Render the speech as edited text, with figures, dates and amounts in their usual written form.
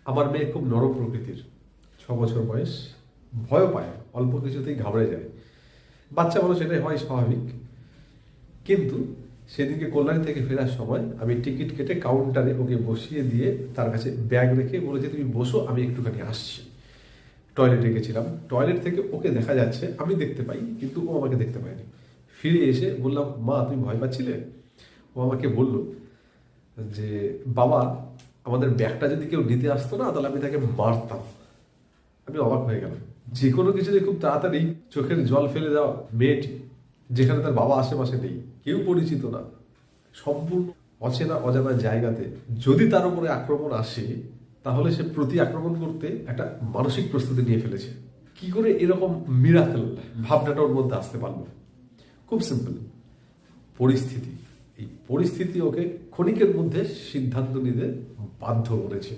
আমার মেয়ে খুব নরম প্রকৃতির, 6 বছর বয়স, ভয় পায়, অল্প কিছুতেই ঘাবড়ে যায়। বাচ্চা মানুষ এটাই হয়, স্বাভাবিক। কিন্তু সেদিনকে কল্যাণী থেকে ফেরার সময় আমি টিকিট কেটে কাউন্টারে ওকে বসিয়ে দিয়ে তার কাছে ব্যাগ রেখে বলেছি, তুমি বসো, আমি একটুখানি আসছি। টয়লেটে গেছিলাম, টয়লেট থেকে ওকে দেখা যাচ্ছে, আমি দেখতে পাই, কিন্তু ও আমাকে দেখতে পায়নি। ফিরে এসে বললাম, মা তুমি ভয় পাচ্ছিলে? ও আমাকে বলল যে, বাবা আমাদের ব্যাগটা যদি কেউ নিতে আসতো না, তাহলে আমি তাকে মারতাম। আমি অবাক হয়ে গেলাম। যে কোনো কিছুতে খুব তাড়াতাড়ি চোখের জল ফেলে দেওয়া মেয়েটি, যেখানে তার বাবা আশেপাশে নেই, কেউ পরিচিত না, সম্পূর্ণ অচেনা অজানা জায়গাতে যদি তার উপরে আক্রমণ আসে, তাহলে সে প্রতি আক্রমণ করতে একটা মানসিক প্রস্তুতি নিয়ে ফেলেছে। কি করে এরকম মিরাকেল ভাবনাটা ওর মধ্যে আসতে পারলো? খুব সিম্পল, পরিস্থিতি। এই পরিস্থিতি ওকে ক্ষণিকের মধ্যে সিদ্ধান্ত নিতে বাধ্য করেছে।